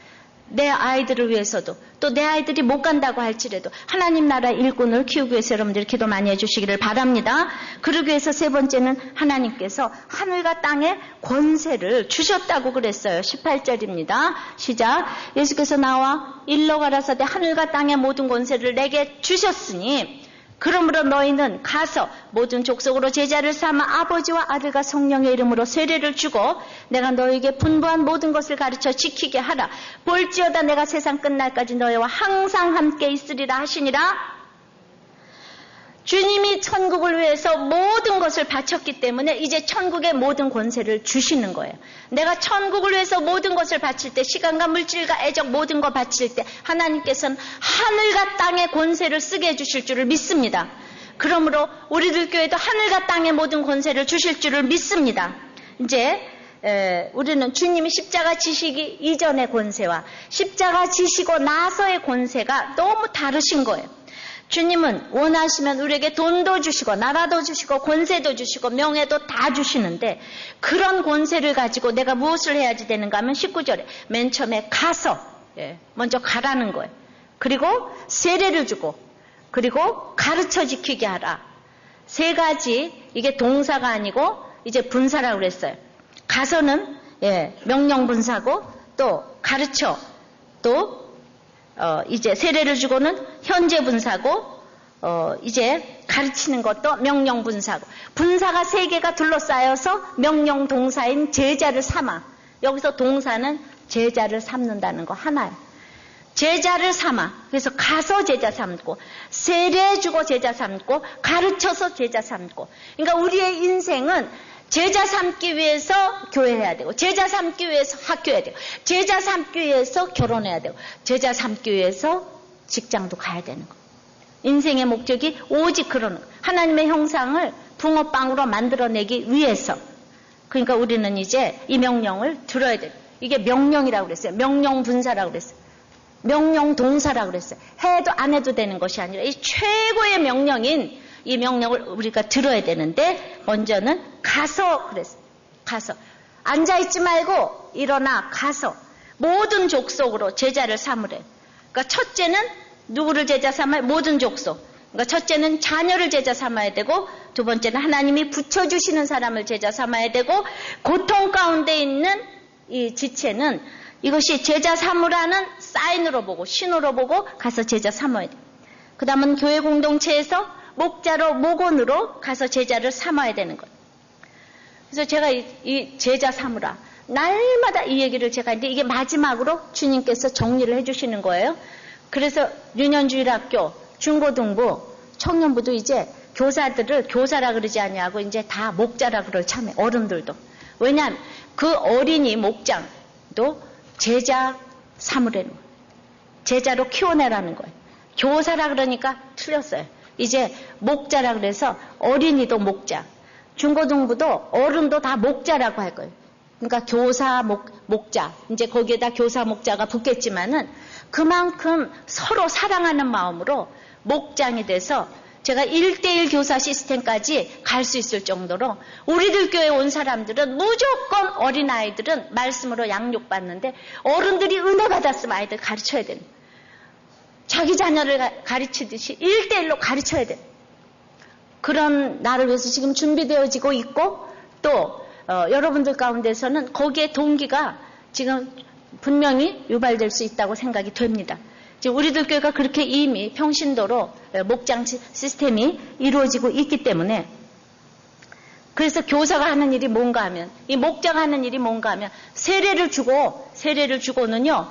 내 아이들을 위해서도 또 내 아이들이 못 간다고 할지라도 하나님 나라 일꾼을 키우기 위해서 여러분들이 기도 많이 해주시기를 바랍니다. 그러기 위해서 세 번째는 하나님께서 하늘과 땅의 권세를 주셨다고 그랬어요. 18절입니다. 시작. 예수께서 나와 일러 가라사대 하늘과 땅의 모든 권세를 내게 주셨으니 그러므로 너희는 가서 모든 족속으로 제자를 삼아 아버지와 아들과 성령의 이름으로 세례를 주고 내가 너희에게 분부한 모든 것을 가르쳐 지키게 하라. 볼지어다 내가 세상 끝날까지 너희와 항상 함께 있으리라 하시니라. 주님이 천국을 위해서 모든 것을 바쳤기 때문에 이제 천국의 모든 권세를 주시는 거예요. 내가 천국을 위해서 모든 것을 바칠 때 시간과 물질과 애적 모든 거 바칠 때 하나님께서는 하늘과 땅의 권세를 쓰게 해주실 줄을 믿습니다. 그러므로 우리들 교회도 하늘과 땅의 모든 권세를 주실 줄을 믿습니다. 이제 우리는 주님이 십자가 지시기 이전의 권세와 십자가 지시고 나서의 권세가 너무 다르신 거예요. 주님은 원하시면 우리에게 돈도 주시고 나라도 주시고 권세도 주시고 명예도 다 주시는데 그런 권세를 가지고 내가 무엇을 해야지 되는가 하면 19절에 맨 처음에 가서 먼저 가라는 거예요. 그리고 세례를 주고 그리고 가르쳐 지키게 하라. 세 가지 이게 동사가 아니고 이제 분사라고 그랬어요. 가서는 명령 분사고 또 가르쳐 또 이제 세례를 주고는 현재 분사고 이제 가르치는 것도 명령 분사고, 분사가 3개가 둘러싸여서 명령 동사인 제자를 삼아. 여기서 동사는 제자를 삼는다는 거 하나예요. 제자를 삼아. 그래서 가서 제자 삼고, 세례해주고 제자 삼고, 가르쳐서 제자 삼고. 그러니까 우리의 인생은 제자 삼기 위해서 교회해야 되고, 제자 삼기 위해서 학교해야 되고, 제자 삼기 위해서 결혼해야 되고, 제자 삼기 위해서 직장도 가야 되는 거. 인생의 목적이 오직 그런 거. 하나님의 형상을 붕어빵으로 만들어내기 위해서. 그러니까 우리는 이제 이 명령을 들어야 돼요. 이게 명령이라고 그랬어요. 명령 분사라고 그랬어요. 명령 동사라고 그랬어요. 해도 안 해도 되는 것이 아니라 이 최고의 명령인 이 명령을 우리가 들어야 되는데, 먼저는 가서 그랬어요. 가서. 앉아있지 말고 일어나 가서 모든 족속으로 제자를 삼으래. 그러니까 첫째는 누구를 제자 삼아야? 모든 족속. 그러니까 첫째는 자녀를 제자 삼아야 되고, 두 번째는 하나님이 붙여주시는 사람을 제자 삼아야 되고, 고통 가운데 있는 이 지체는 이것이 제자 삼으라는 사인으로 보고, 신호로 보고 가서 제자 삼아야 돼. 그 다음은 교회 공동체에서 목자로, 목원으로 가서 제자를 삼아야 되는 거예요. 그래서 제가 이 제자 삼으라, 날마다 이 얘기를 제가 했는데, 이게 마지막으로 주님께서 정리를 해주시는 거예요. 그래서 유년주일학교, 중고등부, 청년부도 이제 교사들을 교사라 그러지 아니하고 이제 다 목자라 그럴 참에, 어른들도. 왜냐하면 그 어린이 목장도 제자 삼으라는 거예요. 제자로 키워내라는 거예요. 교사라 그러니까 틀렸어요. 이제 목자라 그래서 어린이도 목자, 중고등부도 어른도 다 목자라고 할 거예요. 그러니까 교사, 목자, 이제 거기에다 교사, 목자가 붙겠지만은 그만큼 서로 사랑하는 마음으로 목장이 돼서 제가 1:1 교사 시스템까지 갈 수 있을 정도로, 우리들 교회에 온 사람들은 무조건 어린아이들은 말씀으로 양육받는데, 어른들이 은혜 받았으면 아이들 가르쳐야 되는, 자기 자녀를 가르치듯이 1:1로 가르쳐야 되는 그런 나를 위해서 지금 준비되어지고 있고, 또 여러분들 가운데서는 거기에 동기가 지금 분명히 유발될 수 있다고 생각이 됩니다. 지금 우리들 교회가 그렇게 이미 평신도로 목장 시스템이 이루어지고 있기 때문에, 그래서 교사가 하는 일이 뭔가 하면, 이 목자가 하는 일이 뭔가 하면, 세례를 주고는요,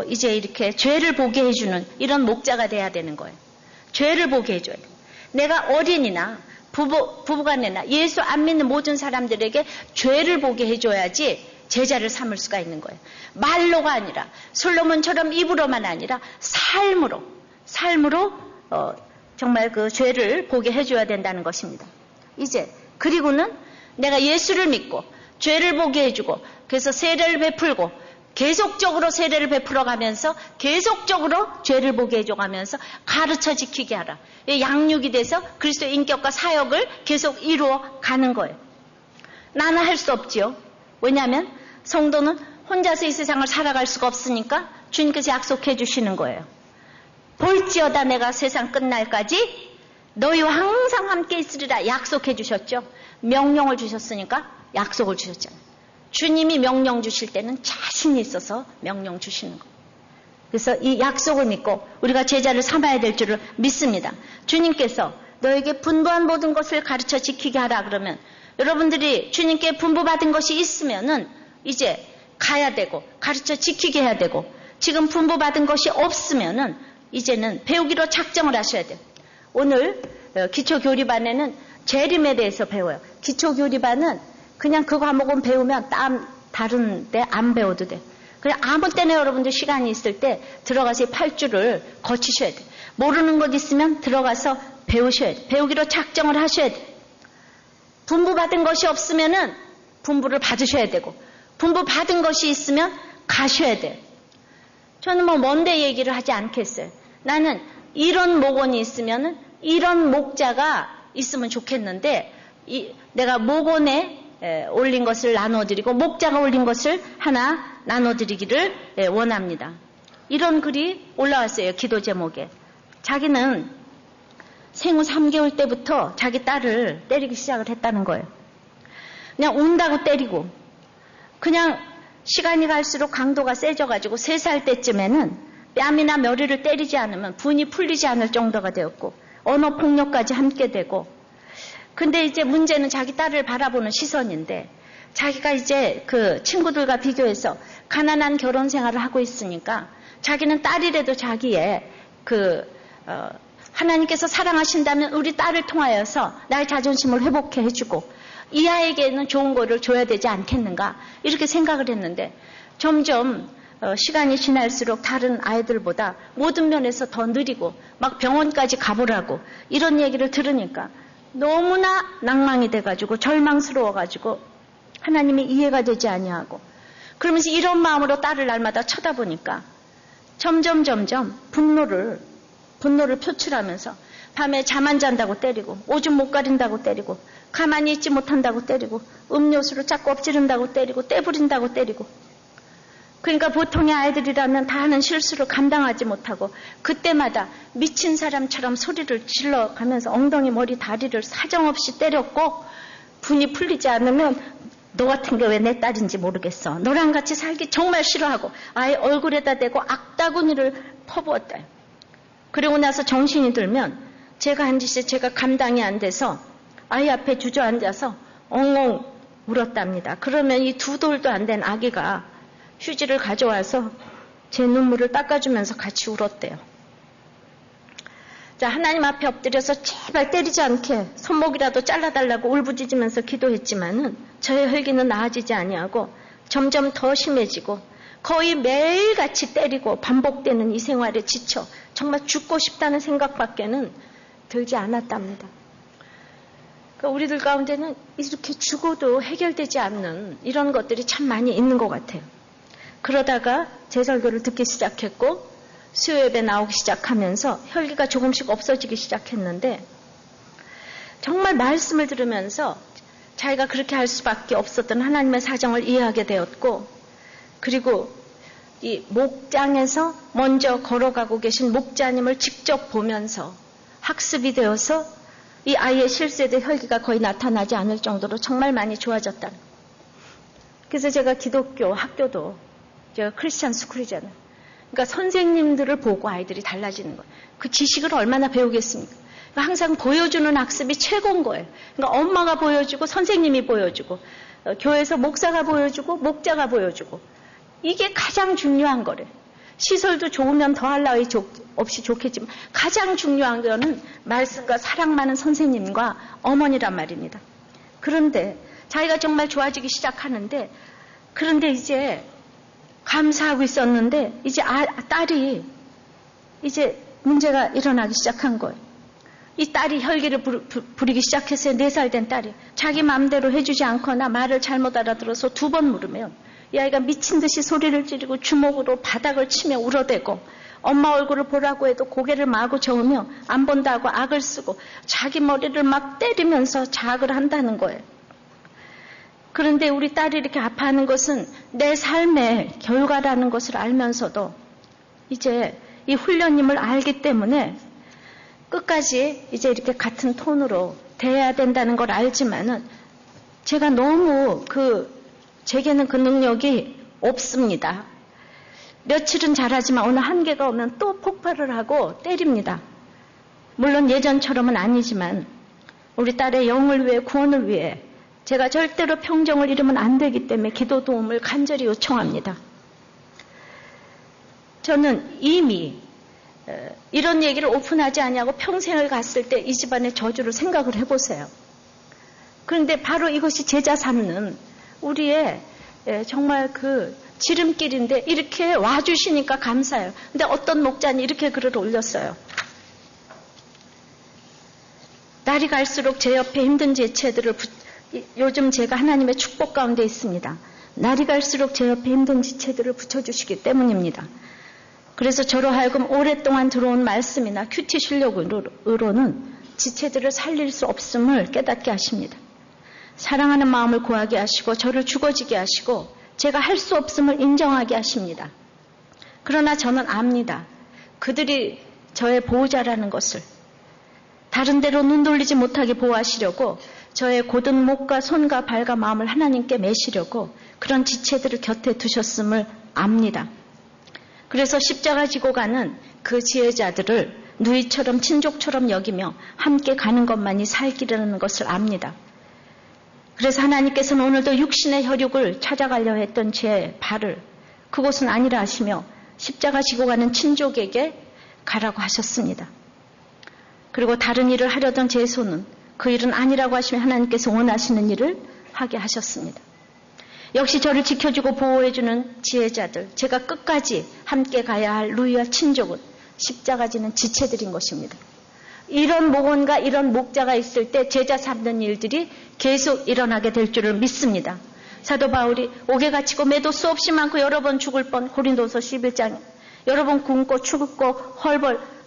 이제 이렇게 죄를 보게 해주는 이런 목자가 돼야 되는 거예요. 죄를 보게 해줘야 돼요. 내가 어린이나 부부간에나 예수 안 믿는 모든 사람들에게 죄를 보게 해줘야지 제자를 삼을 수가 있는 거예요. 말로가 아니라, 솔로몬처럼 입으로만 아니라 삶으로 정말 그 죄를 보게 해줘야 된다는 것입니다. 이제 그리고는 내가 예수를 믿고 죄를 보게 해주고, 그래서 세례를 베풀고, 계속적으로 세례를 베풀어 가면서 계속적으로 죄를 보게 해줘가면서 가르쳐 지키게 하라. 양육이 돼서 그리스도의 인격과 사역을 계속 이루어 가는 거예요. 나는 할 수 없지요. 왜냐하면 성도는 혼자서 이 세상을 살아갈 수가 없으니까 주님께서 약속해 주시는 거예요. 볼지어다 내가 세상 끝날까지 너희와 항상 함께 있으리라 약속해 주셨죠. 명령을 주셨으니까 약속을 주셨잖아요. 주님이 명령 주실 때는 자신이 있어서 명령 주시는 거예요. 그래서 이 약속을 믿고 우리가 제자를 삼아야 될 줄을 믿습니다. 주님께서 너에게 분부한 모든 것을 가르쳐 지키게 하라 그러면, 여러분들이 주님께 분부받은 것이 있으면은 이제 가야 되고 가르쳐 지키게 해야 되고, 지금 분부받은 것이 없으면은 이제는 배우기로 작정을 하셔야 돼요. 오늘 기초교리반에는 재림에 대해서 배워요. 기초교리반은 그냥 그 과목은 배우면 다른 데 안 배워도 돼요. 그냥 아무 때나 여러분들 시간이 있을 때 들어가서 이 8주를 거치셔야 돼요. 모르는 것 있으면 들어가서 배우셔야 돼요. 배우기로 작정을 하셔야 돼요. 분부받은 것이 없으면은 분부를 받으셔야 되고, 분부받은 것이 있으면 가셔야 돼요. 저는 먼데 얘기를 하지 않겠어요. 나는 이런 목원이 있으면은 이런 목자가 있으면 좋겠는데, 내가 목원에 올린 것을 나눠드리고 목자가 올린 것을 하나 나눠드리기를 원합니다. 이런 글이 올라왔어요. 기도 제목에. 자기는 생후 3개월 때부터 자기 딸을 때리기 시작을 했다는 거예요. 그냥 운다고 때리고, 그냥 시간이 갈수록 강도가 세져가지고 3살 때쯤에는 뺨이나 머리를 때리지 않으면 분이 풀리지 않을 정도가 되었고, 언어 폭력까지 함께 되고. 근데 이제 문제는 자기 딸을 바라보는 시선인데, 자기가 이제 그 친구들과 비교해서 가난한 결혼 생활을 하고 있으니까 자기는 딸이라도 자기의 하나님께서 사랑하신다면 우리 딸을 통하여서 나의 자존심을 회복해 해주고 이 아이에게는 좋은 거를 줘야 되지 않겠는가, 이렇게 생각을 했는데, 점점 시간이 지날수록 다른 아이들보다 모든 면에서 더 느리고 막 병원까지 가보라고 이런 얘기를 들으니까 너무나 낭망이 돼가지고 절망스러워가지고 하나님이 이해가 되지 아니하고, 그러면서 이런 마음으로 딸을 날마다 쳐다보니까 점점 분노를 표출하면서 밤에 잠 안 잔다고 때리고, 오줌 못 가린다고 때리고, 가만히 있지 못한다고 때리고, 음료수를 자꾸 엎지른다고 때리고, 떼부린다고 때리고. 그러니까 보통의 아이들이라면 다 하는 실수를 감당하지 못하고 그때마다 미친 사람처럼 소리를 질러가면서 엉덩이, 머리, 다리를 사정없이 때렸고, 분이 풀리지 않으면 너 같은 게 왜 내 딸인지 모르겠어, 너랑 같이 살기 정말 싫어하고 아이 얼굴에다 대고 악다구니를 퍼부었다. 그리고 나서 정신이 들면 제가 한 짓이 제가 감당이 안 돼서 아이 앞에 주저앉아서 엉엉 울었답니다. 그러면 이 두 돌도 안 된 아기가 휴지를 가져와서 제 눈물을 닦아주면서 같이 울었대요. 자, 하나님 앞에 엎드려서 제발 때리지 않게 손목이라도 잘라달라고 울부짖으면서 기도했지만은 저의 혈기는 나아지지 아니하고 점점 더 심해지고 거의 매일같이 때리고 반복되는 이 생활에 지쳐 정말 죽고 싶다는 생각밖에는 들지 않았답니다. 그러니까 우리들 가운데는 이렇게 죽어도 해결되지 않는 이런 것들이 참 많이 있는 것 같아요. 그러다가 제 설교를 듣기 시작했고 수요예배 나오기 시작하면서 혈기가 조금씩 없어지기 시작했는데, 정말 말씀을 들으면서 자기가 그렇게 할 수밖에 없었던 하나님의 사정을 이해하게 되었고, 그리고 이 목장에서 먼저 걸어가고 계신 목자님을 직접 보면서 학습이 되어서 이 아이의 실수에 대해 혈기가 거의 나타나지 않을 정도로 정말 많이 좋아졌다. 그래서 제가 기독교 학교도 제가 크리스찬 스쿨이잖아요. 그러니까 선생님들을 보고 아이들이 달라지는 거예요. 그 지식을 얼마나 배우겠습니까? 그러니까 항상 보여주는 학습이 최고인 거예요. 그러니까 엄마가 보여주고 선생님이 보여주고 교회에서 목사가 보여주고 목자가 보여주고, 이게 가장 중요한 거래요. 시설도 좋으면 더할 나위 없이 좋겠지만 가장 중요한 거는 말씀과 사랑 많은 선생님과 어머니란 말입니다. 그런데 자기가 정말 좋아지기 시작하는데, 그런데 이제 감사하고 있었는데 이제 딸이 이제 문제가 일어나기 시작한 거예요. 이 딸이 혈기를 부리기 시작했어요. 4살 된 딸이. 자기 마음대로 해주지 않거나 말을 잘못 알아들어서 2번 물으면 이 아이가 미친 듯이 소리를 지르고 주먹으로 바닥을 치며 울어대고, 엄마 얼굴을 보라고 해도 고개를 마구 저으며 안 본다고 악을 쓰고 자기 머리를 막 때리면서 자학을 한다는 거예요. 그런데 우리 딸이 이렇게 아파하는 것은 내 삶의 결과라는 것을 알면서도 이제 이 훈련님을 알기 때문에 끝까지 이제 이렇게 같은 톤으로 대해야 된다는 걸 알지만은 제가 너무 제게는 그 능력이 없습니다. 며칠은 잘하지만 어느 한계가 오면 또 폭발을 하고 때립니다. 물론 예전처럼은 아니지만 우리 딸의 영을 위해, 구원을 위해 제가 절대로 평정을 잃으면 안 되기 때문에 기도 도움을 간절히 요청합니다. 저는 이미 이런 얘기를 오픈하지 않냐고 평생을 갔을 때 이 집안의 저주를 생각을 해보세요. 그런데 바로 이것이 제자 삼는 우리의 정말 지름길인데 이렇게 와주시니까 감사해요. 근데 어떤 목자는 이렇게 글을 올렸어요. 날이 갈수록 제 옆에 힘든 지체들을 요즘 제가 하나님의 축복 가운데 있습니다. 날이 갈수록 제 옆에 힘든 지체들을 붙여주시기 때문입니다. 그래서 저로 하여금 오랫동안 들어온 말씀이나 큐티 실력으로는 지체들을 살릴 수 없음을 깨닫게 하십니다. 사랑하는 마음을 구하게 하시고 저를 죽어지게 하시고 제가 할 수 없음을 인정하게 하십니다. 그러나 저는 압니다. 그들이 저의 보호자라는 것을. 다른 데로 눈 돌리지 못하게 보호하시려고 저의 곧은 목과 손과 발과 마음을 하나님께 매시려고 그런 지체들을 곁에 두셨음을 압니다. 그래서 십자가 지고 가는 그 지혜자들을 누이처럼 친족처럼 여기며 함께 가는 것만이 살 길이라는 것을 압니다. 그래서 하나님께서는 오늘도 육신의 혈육을 찾아가려 했던 제 발을 그곳은 아니라 하시며 십자가 지고 가는 친족에게 가라고 하셨습니다. 그리고 다른 일을 하려던 제 손은 그 일은 아니라고 하시며 하나님께서 원하시는 일을 하게 하셨습니다. 역시 저를 지켜주고 보호해주는 지혜자들, 제가 끝까지 함께 가야 할 루이와 친족은 십자가 지는 지체들인 것입니다. 이런 목원과 이런 목자가 있을 때 제자 삼는 일들이 계속 일어나게 될 줄을 믿습니다. 사도 바울이 옥에 갇히고 매도 수없이 많고 여러 번 죽을 뻔 고린도서 11장 여러 번 굶고 죽고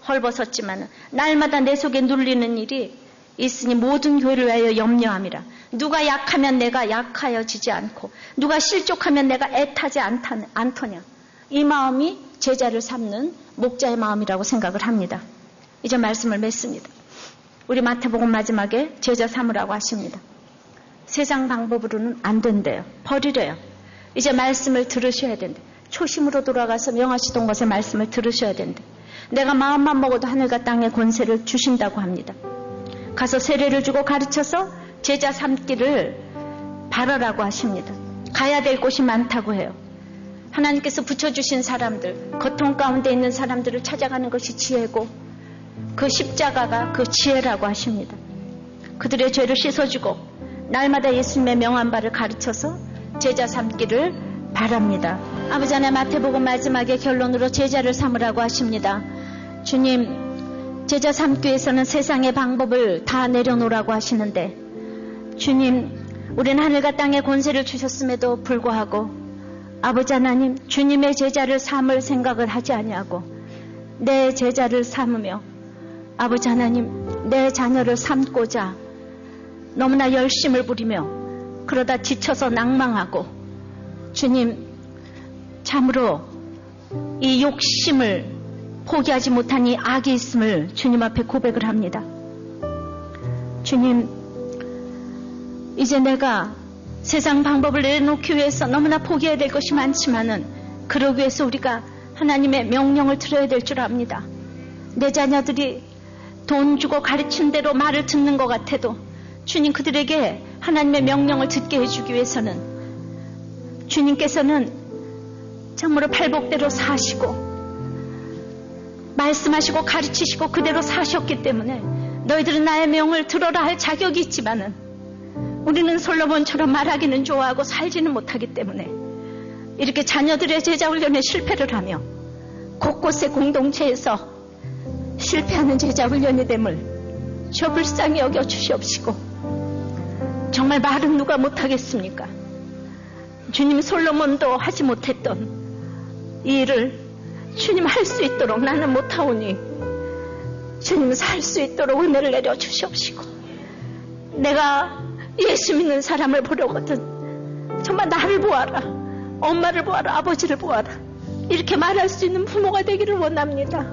헐벗었지만 날마다 내 속에 눌리는 일이 있으니 모든 교회를 위하여 염려함이라. 누가 약하면 내가 약하여지지 않고 누가 실족하면 내가 애타지 않더냐. 이 마음이 제자를 삼는 목자의 마음이라고 생각을 합니다. 이제 말씀을 맺습니다. 우리 마태복음 마지막에 제자 삼으라고 하십니다. 세상 방법으로는 안 된대요. 버리래요. 이제 말씀을 들으셔야 된대. 초심으로 돌아가서 명하시 동것의 말씀을 들으셔야 된대. 내가 마음만 먹어도 하늘과 땅의 권세를 주신다고 합니다. 가서 세례를 주고 가르쳐서 제자 삼기를 바라라고 하십니다. 가야 될 곳이 많다고 해요. 하나님께서 붙여주신 사람들, 고통 가운데 있는 사람들을 찾아가는 것이 지혜고 그 십자가가 그 지혜라고 하십니다. 그들의 죄를 씻어주고 날마다 예수님의 명한 바를 가르쳐서 제자 삼기를 바랍니다. 아버지 하나님, 마태복음 마지막에 결론으로 제자를 삼으라고 하십니다. 주님, 제자 삼기 위해서는 세상의 방법을 다 내려놓으라고 하시는데 주님, 우리는 하늘과 땅의 권세를 주셨음에도 불구하고 아버지 하나님, 주님의 제자를 삼을 생각을 하지 아니하고 내 제자를 삼으며 아버지 하나님, 내 자녀를 삼고자 너무나 열심을 부리며 그러다 지쳐서 낭망하고 주님, 참으로 이 욕심을 포기하지 못한 이 악이 있음을 주님 앞에 고백을 합니다. 주님, 이제 내가 세상 방법을 내놓기 위해서 너무나 포기해야 될 것이 많지만은 그러기 위해서 우리가 하나님의 명령을 들어야 될 줄 압니다. 내 자녀들이 돈 주고 가르친 대로 말을 듣는 것 같아도 주님, 그들에게 하나님의 명령을 듣게 해주기 위해서는 주님께서는 참으로 팔복대로 사시고 말씀하시고 가르치시고 그대로 사셨기 때문에 너희들은 나의 명을 들어라 할 자격이 있지만은 우리는 솔로몬처럼 말하기는 좋아하고 살지는 못하기 때문에 이렇게 자녀들의 제자훈련에 실패를 하며 곳곳의 공동체에서 실패하는 제자훈련이 됨을 저 불쌍히 여겨 주시옵시고 정말 말은 누가 못하겠습니까? 주님, 솔로몬도 하지 못했던 이 일을 주님 할 수 있도록 나는 못하오니 주님 살 수 있도록 은혜를 내려 주시옵시고 내가 예수 믿는 사람을 보려거든 정말 나를 보아라, 엄마를 보아라, 아버지를 보아라 이렇게 말할 수 있는 부모가 되기를 원합니다.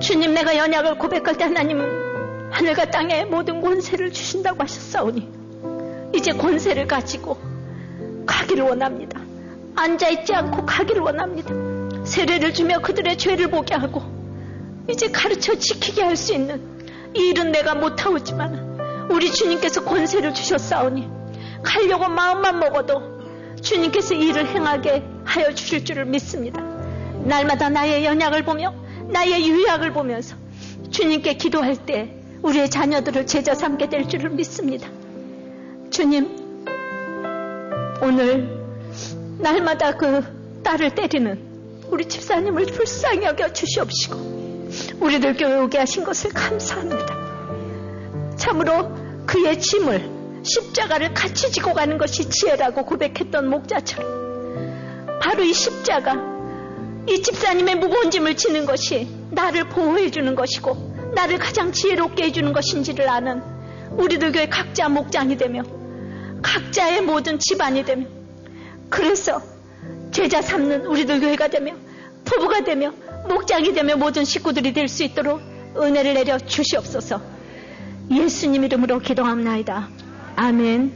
주님, 내가 연약을 고백할 때 하나님은 하늘과 땅에 모든 권세를 주신다고 하셨사오니 이제 권세를 가지고 가기를 원합니다. 앉아있지 않고 가기를 원합니다. 세례를 주며 그들의 죄를 보게 하고 이제 가르쳐 지키게 할 수 있는 이 일은 내가 못하오지만 우리 주님께서 권세를 주셨사오니 가려고 마음만 먹어도 주님께서 이 일을 행하게 하여 주실 줄을 믿습니다. 날마다 나의 연약을 보며 나의 유약을 보면서 주님께 기도할 때 우리의 자녀들을 제자 삼게 될 줄을 믿습니다. 주님, 오늘 날마다 그 딸을 때리는 우리 집사님을 불쌍히 여겨 주시옵시고 우리들 교회 오게 하신 것을 감사합니다. 참으로 그의 짐을 십자가를 같이 지고 가는 것이 지혜라고 고백했던 목자처럼 바로 이 십자가, 이 집사님의 무거운 짐을 지는 것이 나를 보호해 주는 것이고 나를 가장 지혜롭게 해주는 것인지를 아는 우리들 교회 각자 목장이 되며 각자의 모든 집안이 되며 그래서 제자 삼는 우리들 교회가 되며 부부가 되며 목장이 되며 모든 식구들이 될 수 있도록 은혜를 내려 주시옵소서. 예수님 이름으로 기도합나이다. 아멘.